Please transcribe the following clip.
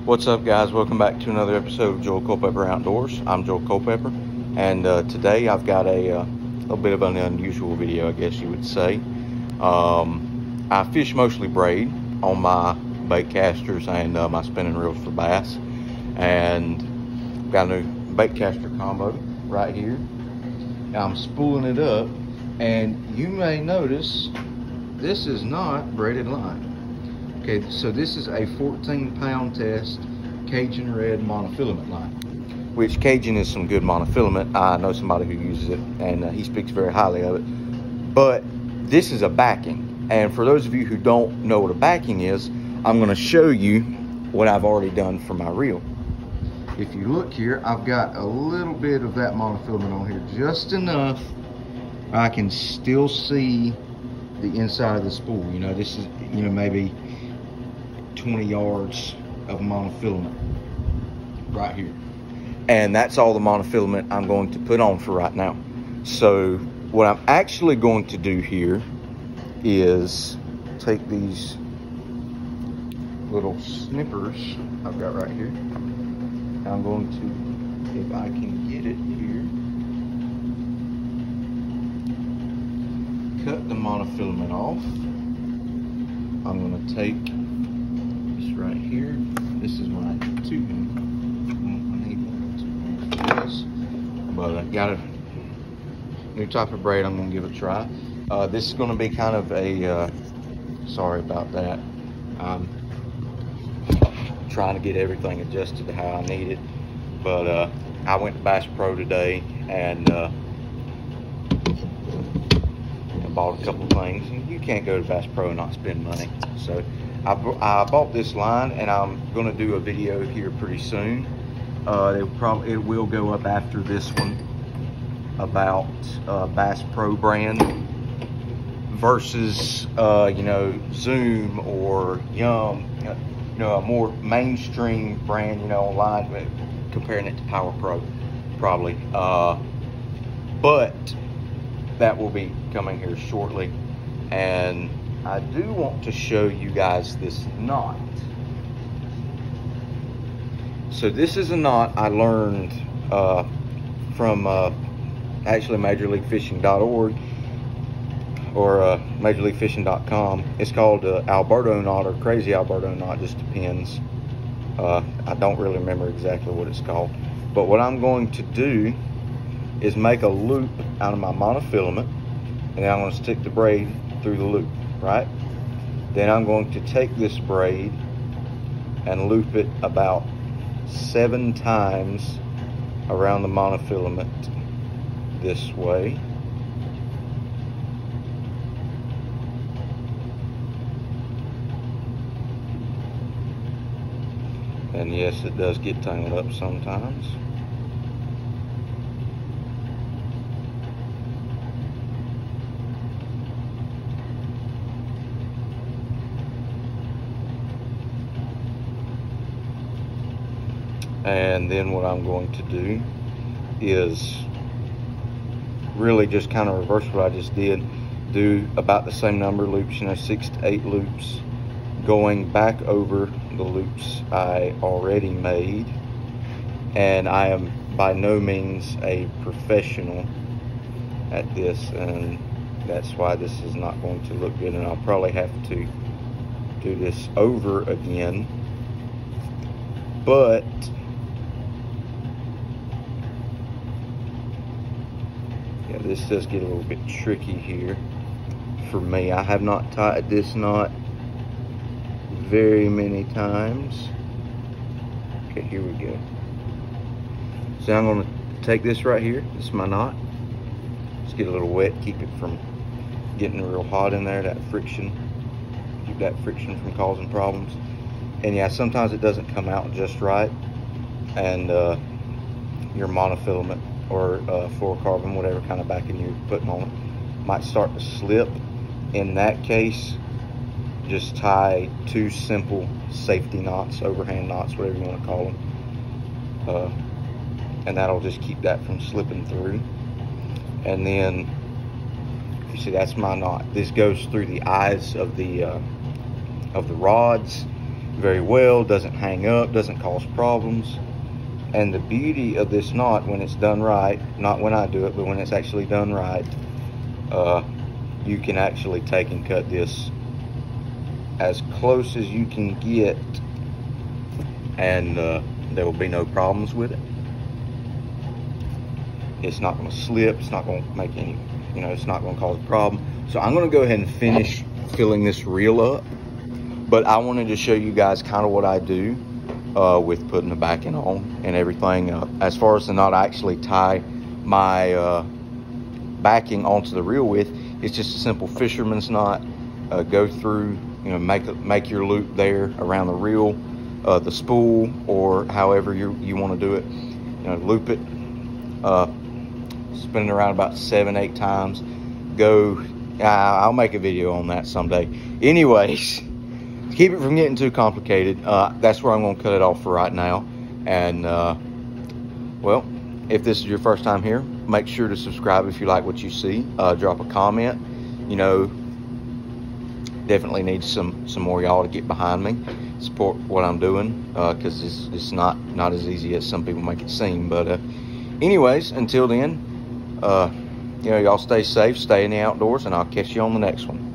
What's up, guys? Welcome back to another episode of Joel Culpepper Outdoors. I'm Joel Culpepper, and today I've got a little bit of an unusual video, I guess you would say. I fish mostly braid on my baitcasters and my spinning reels for bass, and got a new baitcaster combo right here. And I'm spooling it up, and you may notice this is not braided line. Okay, so this is a 14-pound test Cajun red monofilament line, which Cajun is some good monofilament. I know somebody who uses it, and he speaks very highly of it. But this is a backing, and for those of you who don't know what a backing is, I'm going to show you what I've already done for my reel. If you look here, I've got a little bit of that monofilament on here, just enough I can still see the inside of the spool. You know, this is, you know, maybe 20 yards of monofilament right here, and that's all the monofilament I'm going to put on for right now. So what I'm actually going to do here is take these little snippers I've got right here, and I'm going to, if I can get it here, cut the monofilament off. I'm going to take right here. This is my two. I need one for this, but I got a new type of braid I'm going to give it a try. This is going to be kind of a sorry about that. I'm trying to get everything adjusted to how I need it, but I went to Bass Pro today and I bought a couple of things, and you can't go to Bass Pro and not spend money. So I bought this line, and I'm going to do a video here pretty soon. It will go up after this one about Bass Pro brand versus you know, Zoom or Yum, you know, a more mainstream brand, you know, online, comparing it to Power Pro probably. But that will be coming here shortly, and I do want to show you guys this knot. So this is a knot I learned from actually MajorLeagueFishing.org or MajorLeagueFishing.com. It's called Alberto knot or Crazy Alberto knot, just depends. I don't really remember exactly what it's called. But what I'm going to do is make a loop out of my monofilament, and then I'm going to stick the braid through the loop. Right, then I'm going to take this braid and loop it about 7 times around the monofilament this way. And yes, it does get tangled up sometimes. And then what I'm going to do is really just kind of reverse what I just did. Do about the same number of loops, you know, 6 to 8 loops, going back over the loops I already made. And I am by no means a professional at this, and that's why this is not going to look good, and I'll probably have to do this over again. But yeah, this does get a little bit tricky here for me. I have not tied this knot very many times. Okay, here we go. So I'm going to take this right here. This is my knot. Just get a little wet, keep it from getting real hot in there, that friction. Keep that friction from causing problems. And yeah, sometimes it doesn't come out just right, and your monofilament or fluorocarbon, whatever kind of backing you're putting on it, might start to slip. In that case, just tie 2 simple safety knots, overhand knots, whatever you want to call them, and that'll just keep that from slipping through. And then you see, that's my knot. This goes through the eyes of the rods, very well, doesn't hang up, doesn't cause problems. And the beauty of this knot, when it's done right, not when I do it, but when it's actually done right, you can actually take and cut this as close as you can get, and there will be no problems with it. It's not going to slip, it's not going to make any, it's not going to cause a problem. So I'm going to go ahead and finish filling this reel up, but I wanted to show you guys kind of what I do with putting the backing on and everything. As far as the knot I actually tie my backing onto the reel with, it's just a simple fisherman's knot. Go through, make your loop there around the reel, the spool, or however you want to do it. Loop it, spin it around about 7-8 times. Go. I'll make a video on that someday. Anyways, keep it from getting too complicated. That's where I'm going to cut it off for right now. And well, if this is your first time here, make sure to subscribe if you like what you see. Drop a comment. Definitely need some more y'all to get behind me, support what I'm doing, because it's not as easy as some people make it seem. But anyways, until then, y'all stay safe, stay in the outdoors, and I'll catch you on the next one.